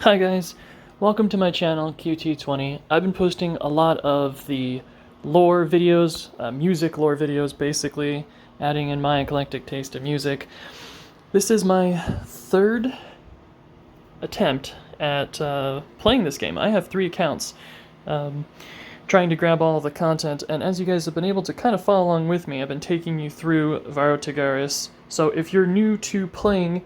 Hi guys, welcome to my channel QT20. I've been posting a lot of the lore videos, music lore videos basically, adding in my eclectic taste of music. This is my third attempt at playing this game. I have 3 accounts, trying to grab all the content, and as you guys have been able to kind of follow along with me, I've been taking you through Varo Tagaris. So if you're new to playing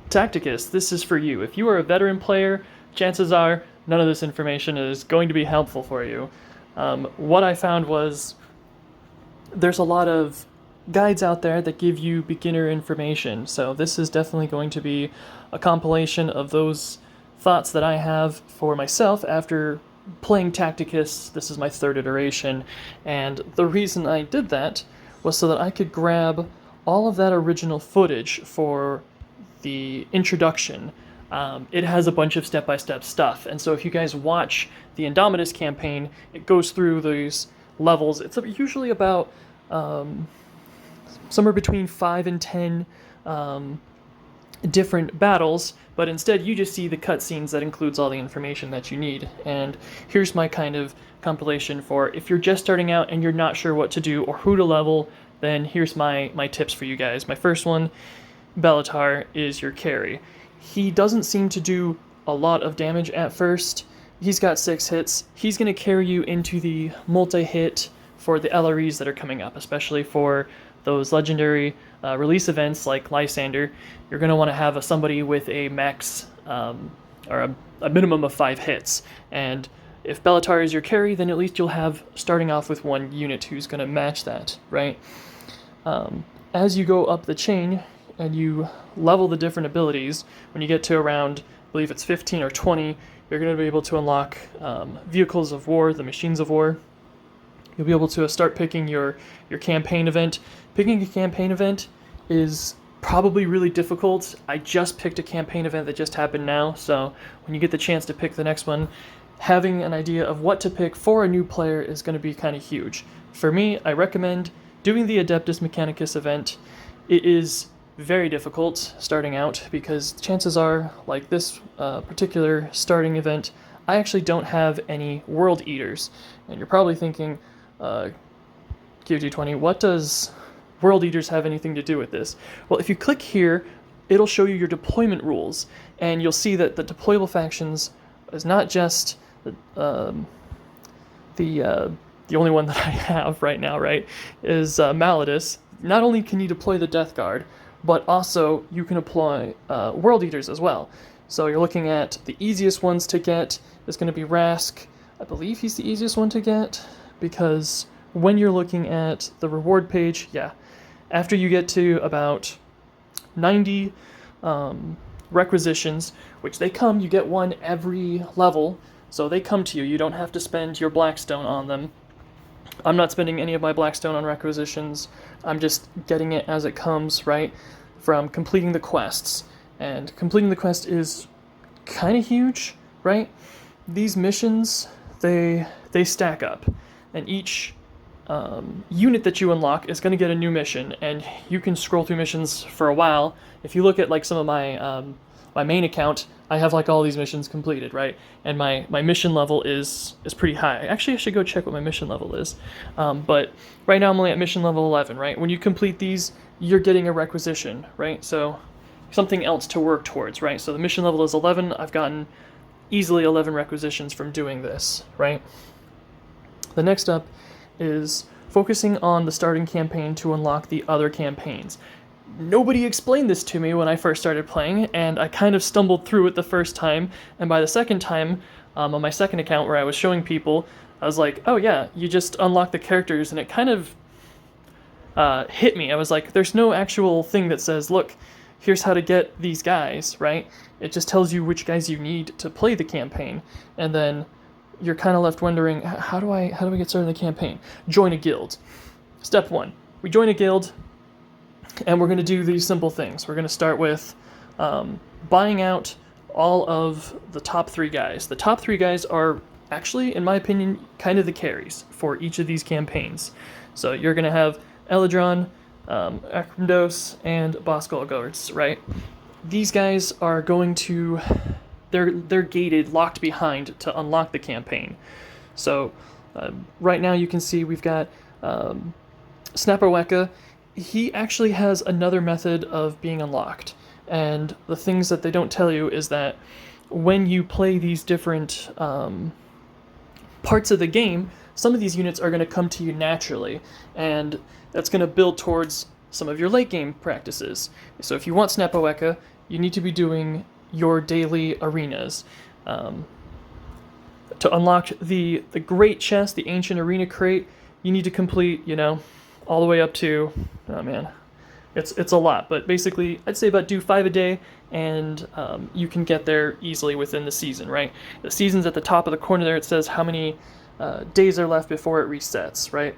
Tacticus, this is for you. If you are a veteran player, chances are none of this information is going to be helpful for you. What I found was there's a lot of guides out there that give you beginner information, so this is definitely going to be a compilation of those thoughts that I have for myself after playing Tacticus. This is my third iteration, and the reason I did that was so that I could grab all of that original footage for the introduction. It has a bunch of step-by-step stuff, and so if you guys watch the Indomitus campaign, it goes through these levels. It's usually about somewhere between 5 and 10 different battles, but instead you just see the cutscenes that includes all the information that you need. And here's my kind of compilation for if you're just starting out and you're not sure what to do or who to level, then here's my tips for you guys. My first one, Bellatar is your carry. He doesn't seem to do a lot of damage at first. He's got 6 hits. He's going to carry you into the multi-hit for the LREs that are coming up, especially for those legendary release events like Lysander. You're going to want to have somebody with a max or a minimum of 5 hits. And if Bellatar is your carry, then at least you'll have starting off with 1 unit who's going to match that, right? As you go up the chain and you level the different abilities, when you get to around, I believe it's 15 or 20, you're going to be able to unlock Vehicles of War, the Machines of War. You'll be able to start picking your campaign event. Picking a campaign event is probably really difficult. I just picked a campaign event that just happened now, so when you get the chance to pick the next one, having an idea of what to pick for a new player is going to be kind of huge. For me, I recommend doing the Adeptus Mechanicus event. It is very difficult starting out because chances are, like this particular starting event, I actually don't have any World Eaters. And you're probably thinking, QT20, what does World Eaters have anything to do with this? Well, if you click here, it'll show you your deployment rules, and you'll see that the deployable factions is not just the only one that I have right now, right, is Malladus. Not only can you deploy the Death Guard, but also you can deploy World Eaters as well. So you're looking at the easiest ones to get is going to be Rask. I believe he's the easiest one to get, because when you're looking at the reward page, yeah, after you get to about 90 requisitions, which they come, you get one every level, so they come to you. You don't have to spend your Blackstone on them. I'm not spending any of my Blackstone on requisitions. I'm just getting it as it comes, right, from completing the quests. And completing the quest is kind of huge, right? These missions, they stack up, and each unit that you unlock is going to get a new mission, and you can scroll through missions for a while. If you look at like some of my my main account, I have like all these missions completed, right? And my mission level is pretty high. Actually, I should go check what my mission level is. But right now I'm only at mission level 11, right? When you complete these, you're getting a requisition, right? So something else to work towards, right? So the mission level is 11. I've gotten easily 11 requisitions from doing this, right? The next up is focusing on the starting campaign to unlock the other campaigns. Nobody explained this to me when I first started playing, and I kind of stumbled through it the first time, and by the second time, on my second account where I was showing people, I was like, oh yeah, you just unlock the characters, and it kind of hit me. I was like, there's no actual thing that says, look, here's how to get these guys, right? It just tells you which guys you need to play the campaign, and then you're kind of left wondering, how do I get started in the campaign? Join a guild. Step 1, we join a guild, and we're going to do these simple things. We're going to start with buying out all of the top 3 guys. The top 3 guys are actually, in my opinion, kind of the carries for each of these campaigns. So you're going to have Eladron, Akramdos, and Boskol Goertz, right? these guys are going to, they're gated, locked behind to unlock the campaign. So right now you can see we've got Snapper Weka. He actually has another method of being unlocked. And the things that they don't tell you is that when you play these different parts of the game, some of these units are going to come to you naturally, and that's going to build towards some of your late game practices. So if you want Snapper Weka, you need to be doing your daily arenas. To unlock the Great Chest, the Ancient Arena Crate, you need to complete, all the way up to, oh man, it's a lot, but basically I'd say about do 5 a day, and you can get there easily within the season, right? The season's at the top of the corner there. It says how many days are left before it resets, right?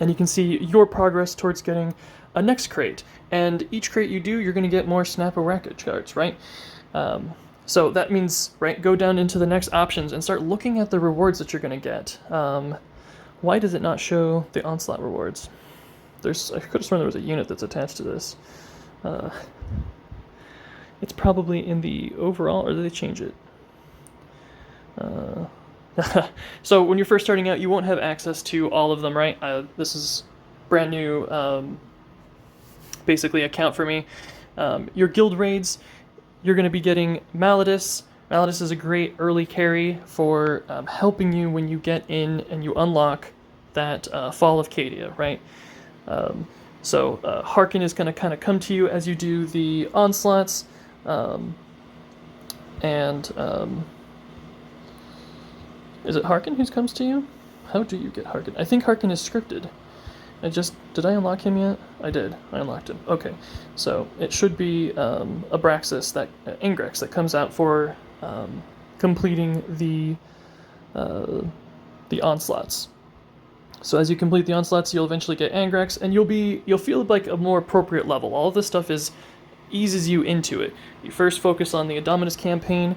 And you can see your progress towards getting a next crate. And each crate you do, you're going to get more Snapper Weka cards, right? So that means, right, go down into the next options and start looking at the rewards that you're going to get. Why does it not show the Onslaught rewards? I could have sworn there was a unit that's attached to this. It's probably in the overall, or did they change it? So when you're first starting out, you won't have access to all of them, right? This is brand new, basically, account for me. Your guild raids, you're going to be getting Malladus. Malladus is a great early carry for helping you when you get in and you unlock that Fall of Cadia, right? So Harkin is going to kind of come to you as you do the onslaughts, is it Harkin who comes to you? How do you get Harkin? I think Harkin is scripted. Did I unlock him yet? I did. I unlocked him. Okay, so it should be Abraxas, Angrex, that comes out for completing the onslaughts. So as you complete the onslaughts, you'll eventually get Angrex, and you'll feel like a more appropriate level. All of this stuff eases you into it. You first focus on the Indominus campaign,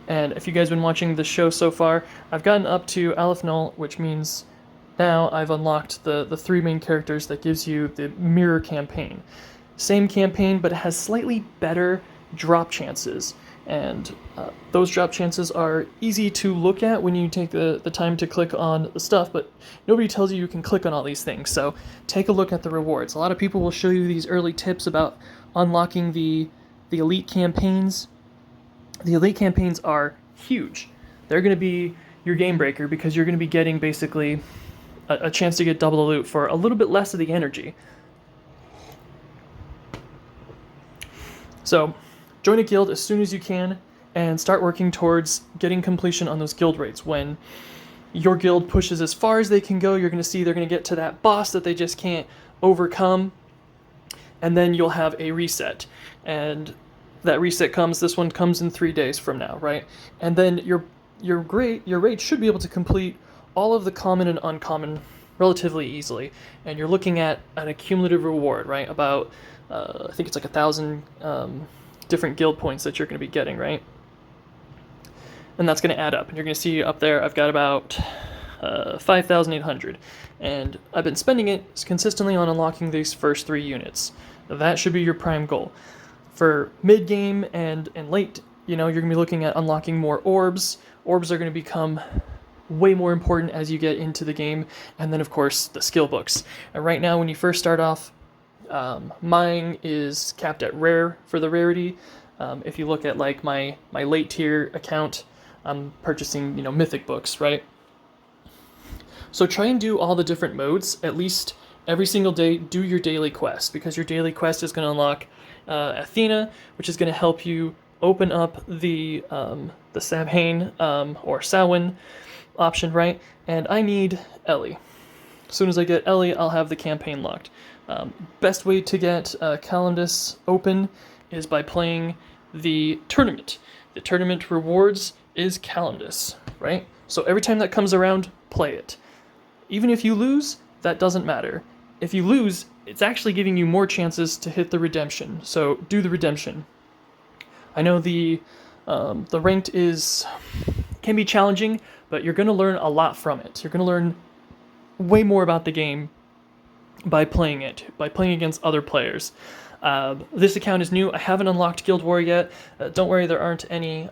and if you guys have been watching the show so far, I've gotten up to Aleph Null, which means now I've unlocked the 3 main characters that gives you the mirror campaign. Same campaign, but it has slightly better drop chances, and those drop chances are easy to look at when you take the time to click on the stuff, but nobody tells you can click on all these things, so take a look at the rewards. A lot of people will show you these early tips about unlocking the elite campaigns. The elite campaigns are huge. They're going to be your game breaker because you're going to be getting basically a chance to get double the loot for a little bit less of the energy. So join a guild as soon as you can and start working towards getting completion on those guild raids. When your guild pushes as far as they can go, you're going to see they're going to get to that boss that they just can't overcome, and then you'll have a reset. And that reset this one comes in 3 days from now, right? And then your raid should be able to complete all of the common and uncommon relatively easily, and you're looking at an accumulative reward, right? About I think it's like 1,000 different guild points that you're going to be getting, right? And that's going to add up, and you're going to see up there I've got about 5,800, and I've been spending it consistently on unlocking these first 3 units. That should be your prime goal. For mid-game and late, you're going to be looking at unlocking more orbs. Orbs are going to become way more important as you get into the game, and then of course the skill books. And right now when you first start off, mine is capped at rare for the rarity. If you look at like my late tier account, I'm purchasing mythic books, right? So try and do all the different modes at least every single day. Do your daily quest, because your daily quest is going to unlock Athena, which is going to help you open up the Samhain or Samhain option, right? And I need Ellie. As soon as I get Ellie, I'll have the campaign locked. Best way to get Caelumdus open is by playing the tournament. The tournament rewards is Caelumdus, right? So every time that comes around, play it. Even if you lose, that doesn't matter. If you lose, it's actually giving you more chances to hit the redemption. So do the redemption. I know the ranked can be challenging, but you're going to learn a lot from it. You're going to learn way more about the game by playing it, by playing against other players. This account is new. I haven't unlocked Guild War yet. Don't worry, there aren't any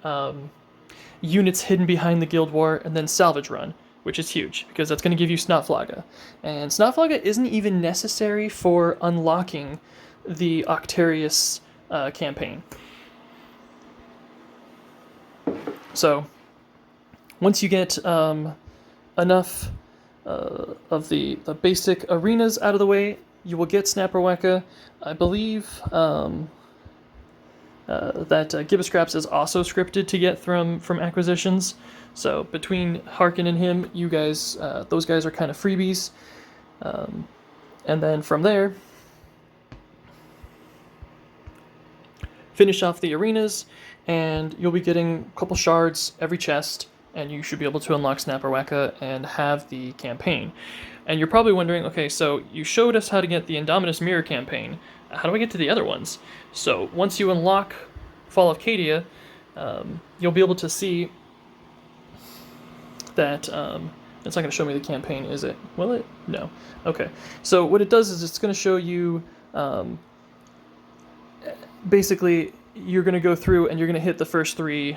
units hidden behind the Guild War, and then Salvage Run, which is huge, because that's going to give you Snotflaga. And Snotflaga isn't even necessary for unlocking the Octarius campaign. So, once you get enough of the basic arenas out of the way, you will get Snapper Weka. I believe that Gibboscraps is also scripted to get from acquisitions. So between Harkin and him, you guys, those guys are kind of freebies. And then from there, finish off the arenas, and you'll be getting a couple shards every chest, and you should be able to unlock Snapper Weka and have the campaign. And you're probably wondering, okay, so you showed us how to get the Indominus Mirror campaign. How do I get to the other ones? So once you unlock Fall of Cadia, you'll be able to see that it's not going to show me the campaign, is it? Will it? No. Okay. So what it does is it's going to show you basically you're going to go through and you're going to hit the first 3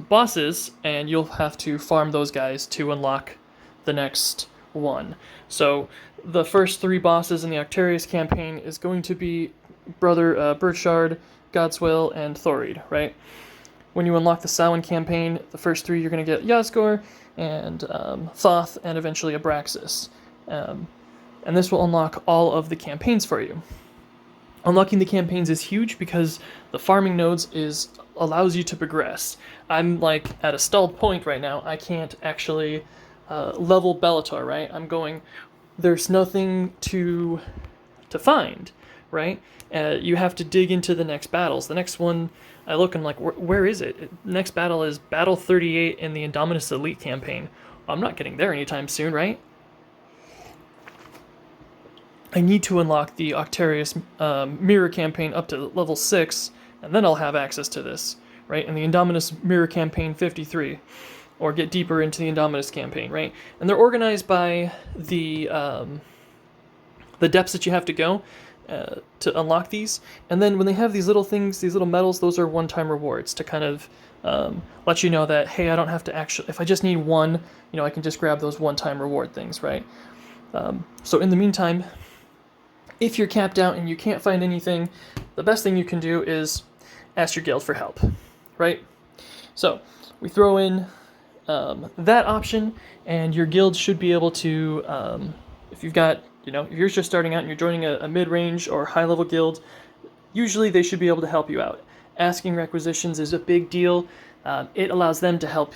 bosses, and you'll have to farm those guys to unlock the next one. So the first 3 bosses in the Octarius campaign is going to be Brother Burchard, Godswill, and Thorid, right? When you unlock the Samhain campaign, the first 3 you're going to get Yazgor and Thoth, and eventually Abraxas. And this will unlock all of the campaigns for you. Unlocking the campaigns is huge because the farming nodes allows you to progress. I'm like at a stalled point right now. I can't actually level Bellator, right? There's nothing to find, right? You have to dig into the next battles. The next one, I look and I'm like, where is it? Next battle is Battle 38 in the Indominus Elite campaign. I'm not getting there anytime soon, right? I need to unlock the Octarius Mirror campaign up to level 6, and then I'll have access to this, right? And the Indominus Mirror campaign 53, or get deeper into the Indominus campaign, right? And they're organized by the depths that you have to go to unlock these. And then when they have these little things, these little medals, those are one-time rewards to kind of let you know that, hey, I don't have to actually, if I just need one, I can just grab those one-time reward things, right? So in the meantime, if you're capped out and you can't find anything, the best thing you can do is ask your guild for help, right? So we throw in that option, and your guild should be able to, if you've got, if you're just starting out and you're joining a mid-range or high-level guild, usually they should be able to help you out. Asking requisitions is a big deal. It allows them to help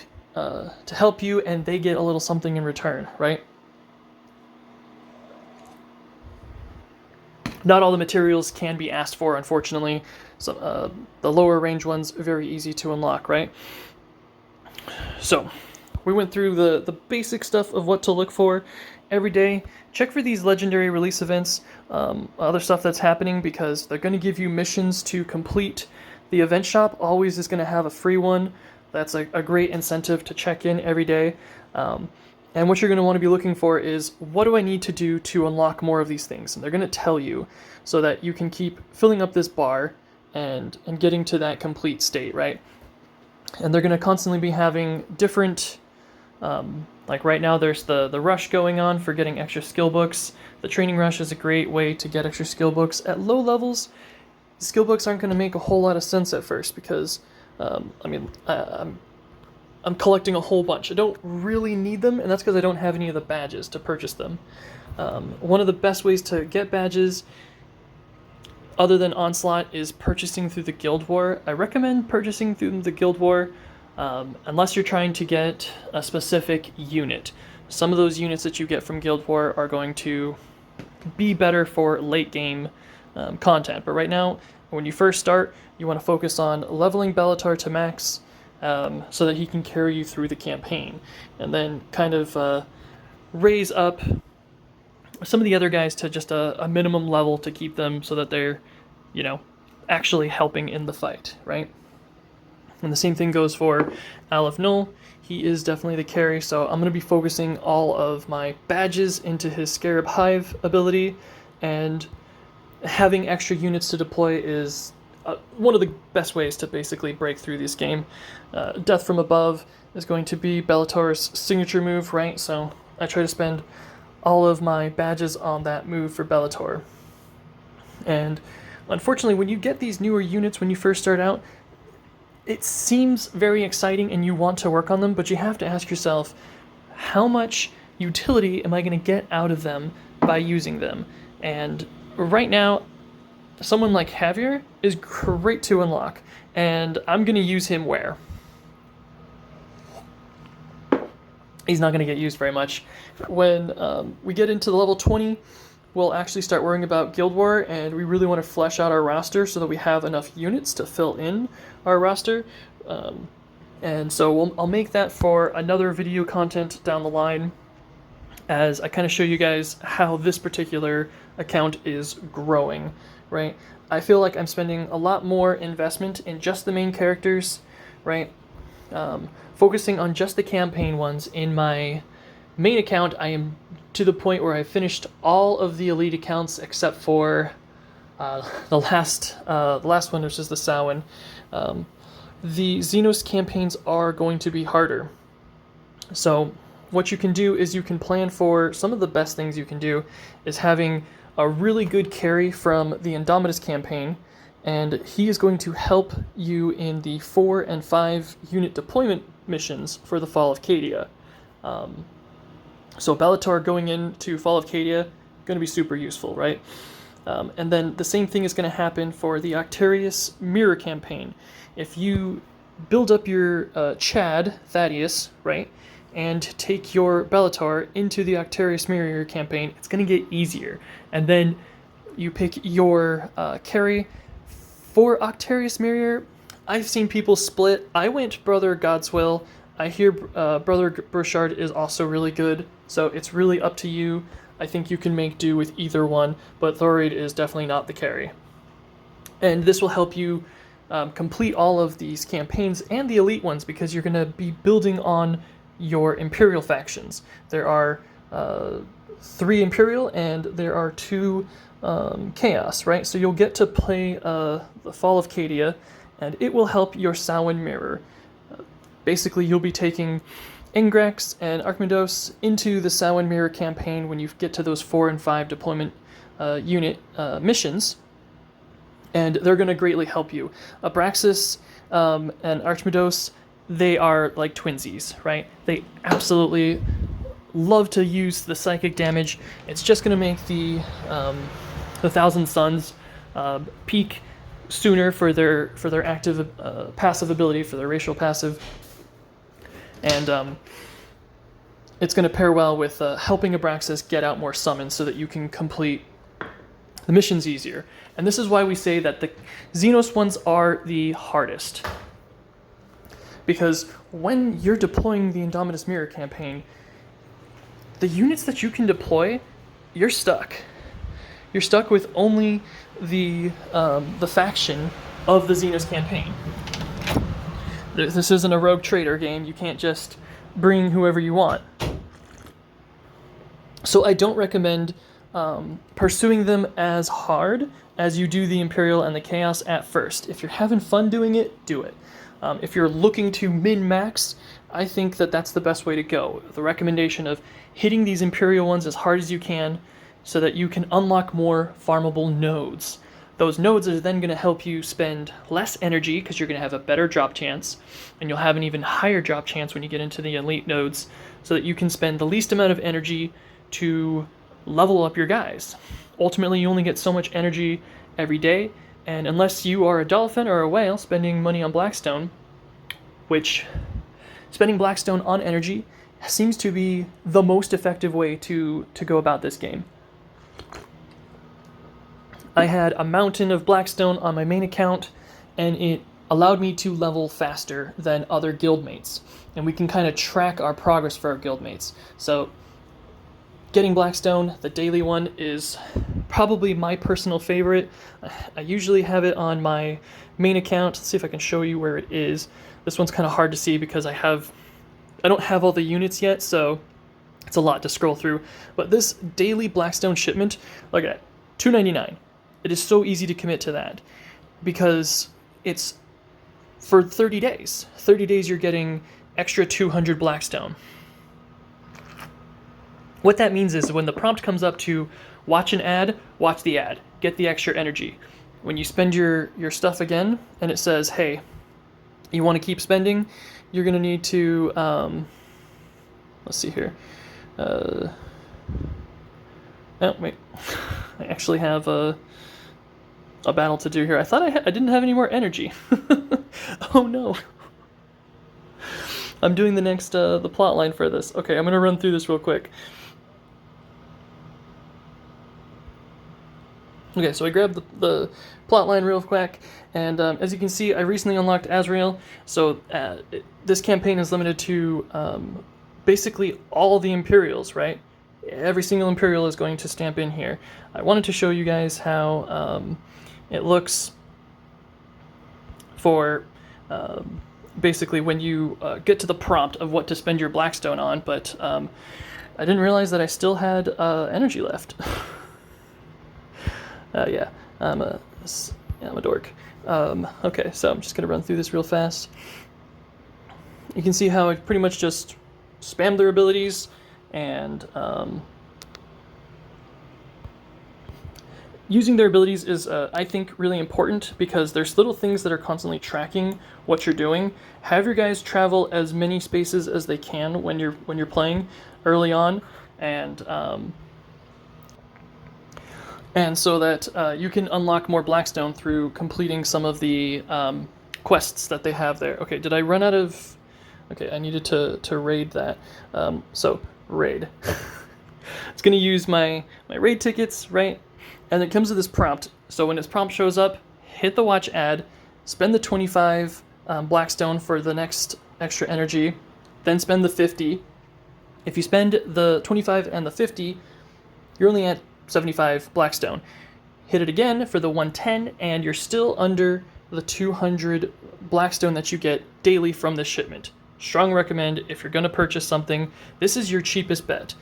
you, and they get a little something in return, right? Not all the materials can be asked for, unfortunately. So the lower range ones are very easy to unlock, right? So we went through the basic stuff of what to look for every day. Check for these legendary release events, other stuff that's happening, because they're going to give you missions to complete. The event shop always is going to have a free one. That's a great incentive to check in every day. And what you're going to want to be looking for is, what do I need to do to unlock more of these things? And they're going to tell you so that you can keep filling up this bar and getting to that complete state, right? And they're going to constantly be having different, like right now there's the rush going on for getting extra skill books. The training rush is a great way to get extra skill books. At low levels, skill books aren't going to make a whole lot of sense at first because, I'm collecting a whole bunch. I don't really need them, and that's because I don't have any of the badges to purchase them. One of the best ways to get badges, other than Onslaught, is purchasing through the Guild War. I recommend purchasing through the Guild War unless you're trying to get a specific unit. Some of those units that you get from Guild War are going to be better for late game content, but right now, when you first start, you want to focus on leveling Bellator to max, so that he can carry you through the campaign, and then kind of raise up some of the other guys to just a minimum level to keep them so that they're, actually helping in the fight, right? And the same thing goes for Aleph Null. He is definitely the carry, so I'm going to be focusing all of my badges into his Scarab Hive ability, and having extra units to deploy is one of the best ways to basically break through this game. Death from Above is going to be Bellator's signature move, right? So I try to spend all of my badges on that move for Bellator. And unfortunately, when you get these newer units when you first start out, it seems very exciting and you want to work on them, but you have to ask yourself, how much utility am I going to get out of them by using them? And right now, someone like Javier is great to unlock, and I'm going to use him where? He's not going to get used very much. When we get into the level 20, we'll actually start worrying about Guild War, and we really want to flesh out our roster so that we have enough units to fill in our roster. And so I'll make that for another video content down the line, as I kind of show you guys how this particular account is growing, right? I feel like I'm spending a lot more investment in just the main characters, right? Focusing on just the campaign ones. In my main account, I am to the point where I finished all of the elite accounts except for the last one, which is the Samhain. The Xenos campaigns are going to be harder. So what you can do is you can plan for some of the best things you can do is having a really good carry from the Indomitus campaign, and he is going to help you in the 4 and 5 unit deployment missions for the Fall of Cadia. So Bellator going into Fall of Cadia, going to be super useful, right? And then the same thing is going to happen for the Octarius Mirror campaign. If you build up your Chad, Thaddeus, right, and take your Bellator into the Octarius Mirror campaign, it's going to get easier. And then you pick your carry for Octarius Mirror. I've seen people split. I went Brother Godswill. I hear Brother Burchard is also really good, so it's really up to you. I think you can make do with either one, but Thorid is definitely not the carry. And this will help you complete all of these campaigns and the elite ones, because you're going to be building on your Imperial factions. There are 3 Imperial and there are 2 Chaos, right? So you'll get to play the Fall of Cadia, and it will help your Samhain Mirror. Basically, you'll be taking Ingrax and Archimedos into the Samhain Mirror campaign when you get to those 4 and 5 deployment unit missions, and they're going to greatly help you. Abraxas and Archimedos, they are like twinsies, right? They absolutely love to use the psychic damage. It's just going to make the Thousand Suns peak sooner for their active passive ability, for their racial passive, and it's going to pair well with helping Abraxas get out more summons so that you can complete the missions easier. And this is why we say that the Xenos ones are the hardest, because when you're deploying the Indomitus Mirror campaign, the units that you can deploy, you're stuck. You're stuck with only the faction of the Xenos campaign. This isn't a Rogue Trader game. You can't just bring whoever you want. So I don't recommend pursuing them as hard as you do the Imperial and the Chaos at first. If you're having fun doing it, do it. If you're looking to min-max, I think that that's the best way to go. The recommendation of hitting these Imperial ones as hard as you can so that you can unlock more farmable nodes. Those nodes are then going to help you spend less energy because you're going to have a better drop chance, and you'll have an even higher drop chance when you get into the elite nodes, so that you can spend the least amount of energy to level up your guys. Ultimately, you only get so much energy every day, and unless you are a dolphin or a whale spending money on Blackstone, which spending Blackstone on energy seems to be the most effective way to go about this game. I had a mountain of Blackstone on my main account, and it allowed me to level faster than other guildmates. And we can kind of track our progress for our guildmates. So getting Blackstone, the daily one, is probably my personal favorite. I usually have it on my main account. Let's see if I can show you where it is. This one's kind of hard to see because I don't have all the units yet, so it's a lot to scroll through. But this daily Blackstone shipment, look at it, $2.99. It is so easy to commit to that because it's for 30 days. 30 days you're getting extra 200 Blackstone. What that means is when the prompt comes up to watch an ad, watch the ad, get the extra energy. When you spend your stuff again and it says, hey, you want to keep spending, you're going to need to, let's see here. Oh, wait. I actually have a battle to do here. I thought I didn't have any more energy. Oh no. I'm doing the next, the plot line for this. Okay, I'm going to run through this real quick. Okay, so I grabbed the plot line real quick, and as you can see, I recently unlocked Azrael, so this campaign is limited to basically all the Imperials, right? Every single Imperial is going to stamp in here. I wanted to show you guys how it looks for basically when you get to the prompt of what to spend your Blackstone on, but I didn't realize that I still had energy left. Yeah, I'm a dork. Okay, so I'm just going to run through this real fast. You can see how I pretty much just spam their abilities, and using their abilities is, I think, really important because there's little things that are constantly tracking what you're doing. Have your guys travel as many spaces as they can when you're playing early on, and so that you can unlock more Blackstone through completing some of the quests that they have there. Okay, did I run out of... Okay, I needed to raid that. So, raid. It's going to use my raid tickets, right? And it comes to this prompt. So when this prompt shows up, hit the watch ad, spend the 25 Blackstone for the next extra energy, then spend the 50. If you spend the 25 and the 50, you're only at 75 Blackstone. Hit it again for the 110, and you're still under the 200 Blackstone that you get daily from this shipment. Strong recommend if you're going to purchase something. This is your cheapest bet,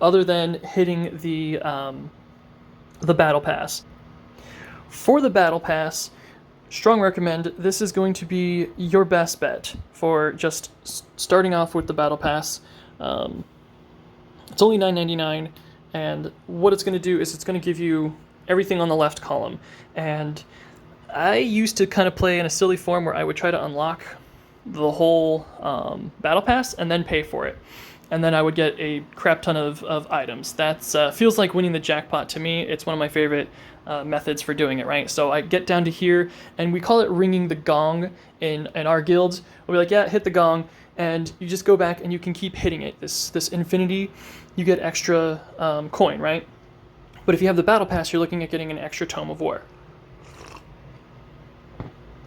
other than hitting the Battle Pass. For the Battle Pass, strong recommend. This is going to be your best bet for just starting off with the Battle Pass. It's only $9.99. And what it's going to do is it's going to give you everything on the left column. And I used to kind of play in a silly form where I would try to unlock the whole Battle Pass and then pay for it. And then I would get a crap ton of items. That's feels like winning the jackpot to me. It's one of my favorite methods for doing it, right? So I get down to here, and we call it ringing the gong in our guilds. We'll be like, yeah, hit the gong. And you just go back and you can keep hitting it. This infinity, you get extra coin, right? But if you have the Battle Pass, you're looking at getting an extra Tome of War,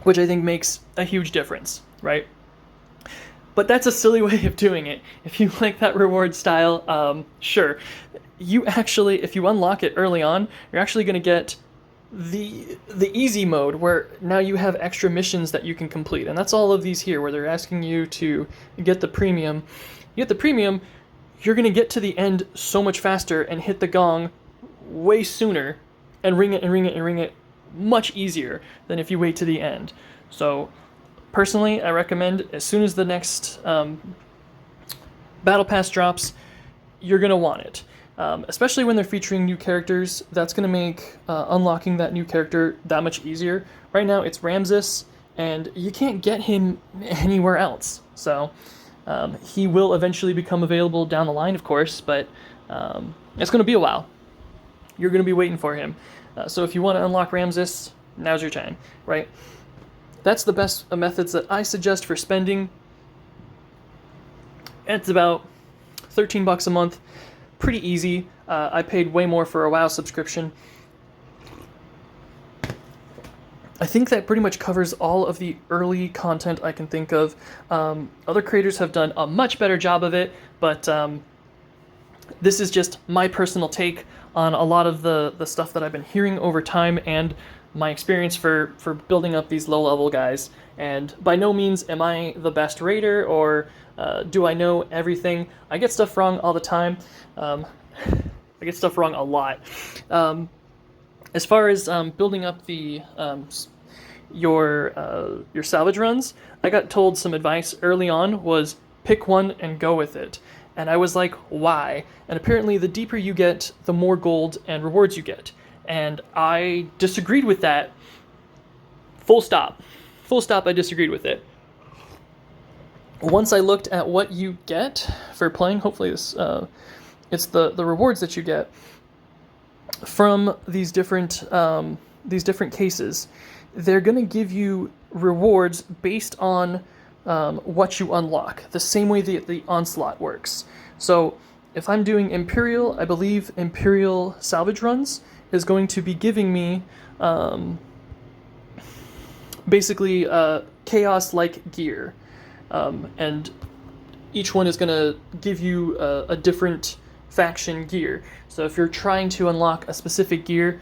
which I think makes a huge difference, right? But that's a silly way of doing it. If you like that reward style, sure. You actually, if you unlock it early on, you're actually going to get the easy mode where now you have extra missions that you can complete, and that's all of these here where they're asking you to get the premium. You get the premium, you're going to get to the end so much faster and hit the gong way sooner and ring it and ring it and ring it much easier than if you wait to the end. So personally, I recommend as soon as the next Battle Pass drops, you're going to want it. Especially when they're featuring new characters, that's going to make unlocking that new character that much easier. Right now, it's Ramsus, and you can't get him anywhere else. So he will eventually become available down the line, of course, but it's going to be a while. You're going to be waiting for him. So if you want to unlock Ramsus, now's your time, right? That's the best methods that I suggest for spending. It's about $13 a month. Pretty easy. I paid way more for a WoW subscription. I think that pretty much covers all of the early content I can think of. Other creators have done a much better job of it, but this is just my personal take on a lot of the stuff that I've been hearing over time and my experience for building up these low-level guys. And by no means am I the best raider or do I know everything. I get stuff wrong all the time. I get stuff wrong a lot. As far as building up your salvage runs, I got told some advice early on was pick one and go with it. And I was like, why? And apparently, the deeper you get, the more gold and rewards you get. And I disagreed with that. Full stop. Full stop, I disagreed with it. Once I looked at what you get for playing, hopefully it's the rewards that you get from these different cases. They're going to give you rewards based on what you unlock, the same way the Onslaught works. So if I'm doing Imperial, I believe Imperial salvage runs is going to be giving me basically chaos-like gear. And each one is going to give you a different faction gear. So if you're trying to unlock a specific gear,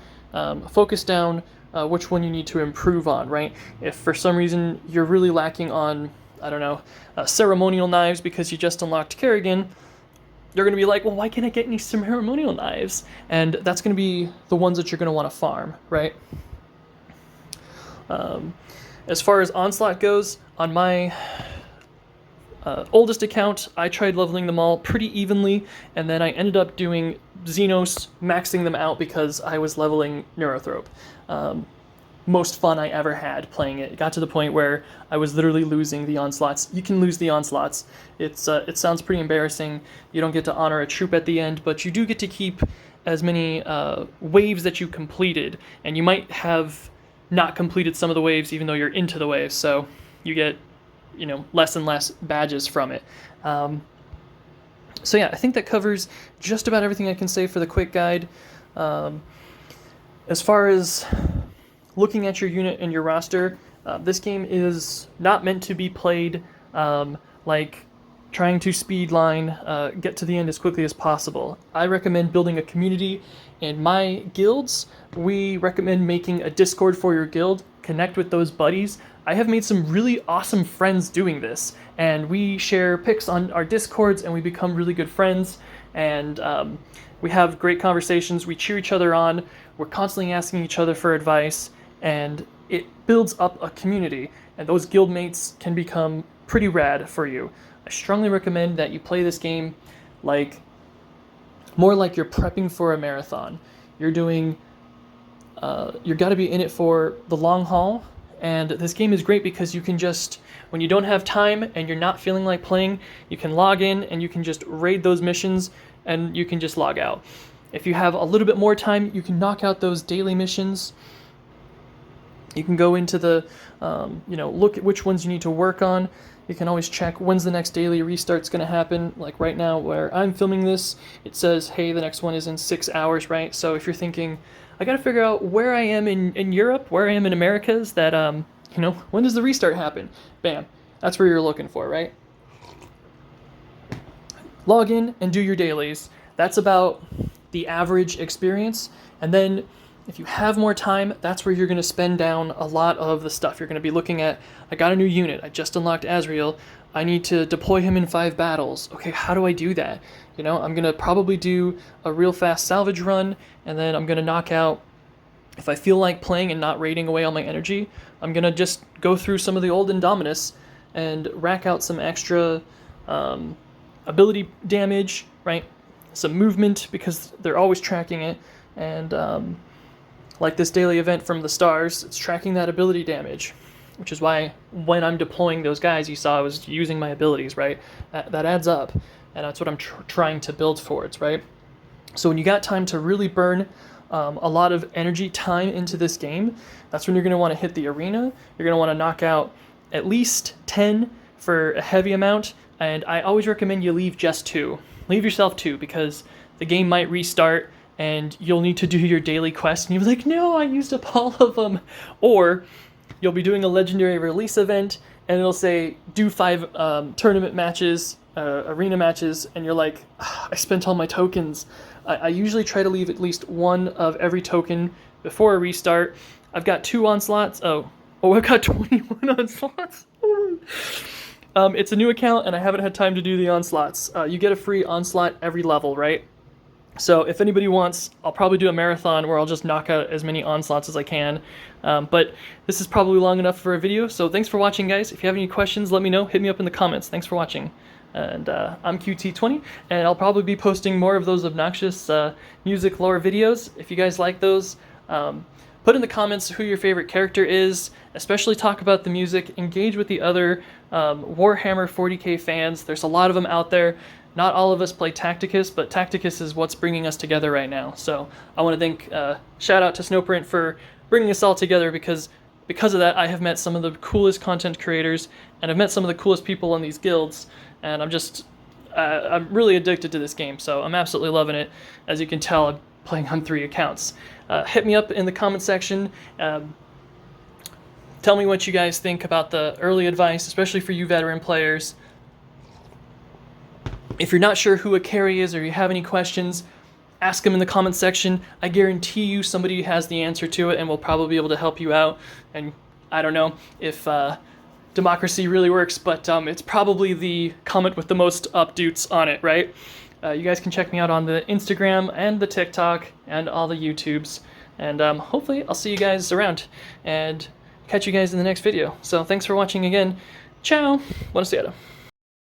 focus down which one you need to improve on, right? If for some reason you're really lacking on, I don't know, ceremonial knives because you just unlocked Kerrigan, you're going to be like, well, why can't I get any ceremonial knives? And that's going to be the ones that you're going to want to farm, right? As far as Onslaught goes, on my oldest account, I tried leveling them all pretty evenly, and then I ended up doing Xenos, maxing them out because I was leveling Neurothrope. Most fun I ever had playing it. It got to the point where I was literally losing the Onslaughts. You can lose the Onslaughts. It sounds pretty embarrassing. You don't get to honor a troop at the end, but you do get to keep as many waves that you completed, and you might have not completed some of the waves even though you're into the waves, so you get less and less badges from it. So yeah, I think that covers just about everything I can say for the quick guide. As far as looking at your unit and your roster, this game is not meant to be played like trying to speedline, get to the end as quickly as possible. I recommend building a community. In my guilds, we recommend making a Discord for your guild, connect with those buddies. I have made some really awesome friends doing this, and we share pics on our Discords, and we become really good friends, and we have great conversations. We cheer each other on. We're constantly asking each other for advice, and it builds up a community, and those guild mates can become pretty rad for you. I strongly recommend that you play this game more like you're prepping for a marathon. You're got to be in it for the long haul. And this game is great because you can just, when you don't have time and you're not feeling like playing, you can log in and you can just raid those missions and you can just log out. If you have a little bit more time, you can knock out those daily missions. You can go into the, look at which ones you need to work on. You can always check when's the next daily restart's going to happen. Like right now where I'm filming this, it says, hey, the next one is in 6 hours, right? So if you're thinking, I got to figure out where I am in Europe, where I am in Americas, that, when does the restart happen? Bam. That's where you're looking for, right? Log in and do your dailies. That's about the average experience. And then if you have more time, that's where you're going to spend down a lot of the stuff. You're going to be looking at, I got a new unit. I just unlocked Azrael. I need to deploy him in 5 battles. Okay, how do I do that? I'm going to probably do a real fast salvage run, and then I'm going to knock out, if I feel like playing and not raiding away all my energy, I'm going to just go through some of the old Indominus and rack out some extra ability damage, right? Some movement, because they're always tracking it, and like this daily event from the stars, it's tracking that ability damage, which is why when I'm deploying those guys, you saw I was using my abilities, right? That adds up, and that's what I'm trying to build towards, right? So when you got time to really burn a lot of energy time into this game, that's when you're going to want to hit the arena. You're going to want to knock out at least 10 for a heavy amount, and I always recommend you leave just 2. Leave yourself 2, because the game might restart, and you'll need to do your daily quest, and you'll be like, no, I used up all of them. Or you'll be doing a legendary release event, and it'll say, do 5 tournament matches, arena matches, and you're like, I spent all my tokens. I usually try to leave at least 1 of every token before a restart. I've got 2 onslaughts. I've got 21 onslaughts. It's a new account, and I haven't had time to do the onslaughts. You get a free onslaught every level, right? So if anybody wants, I'll probably do a marathon where I'll just knock out as many onslaughts as I can. But this is probably long enough for a video, so thanks for watching, guys. If you have any questions, let me know. Hit me up in the comments. Thanks for watching. And I'm QT20, and I'll probably be posting more of those obnoxious music lore videos. If you guys like those, put in the comments who your favorite character is, especially talk about the music, engage with the other Warhammer 40k fans. There's a lot of them out there. Not all of us play Tacticus, but Tacticus is what's bringing us together right now. So I want to thank, shout out to Snowprint for bringing us all together, because of that I have met some of the coolest content creators, and I've met some of the coolest people in these guilds, and I'm really addicted to this game, so I'm absolutely loving it. As you can tell, I'm playing on 3 accounts. Hit me up in the comment section. Tell me what you guys think about the early advice, especially for you veteran players. If you're not sure who a carry is, or you have any questions, ask them in the comment section. I guarantee you somebody has the answer to it and will probably be able to help you out. And I don't know if democracy really works, but it's probably the comment with the most updates on it, right? You guys can check me out on the Instagram and the TikTok and all the YouTubes. And hopefully I'll see you guys around and catch you guys in the next video. So thanks for watching again. Ciao. Buona sera.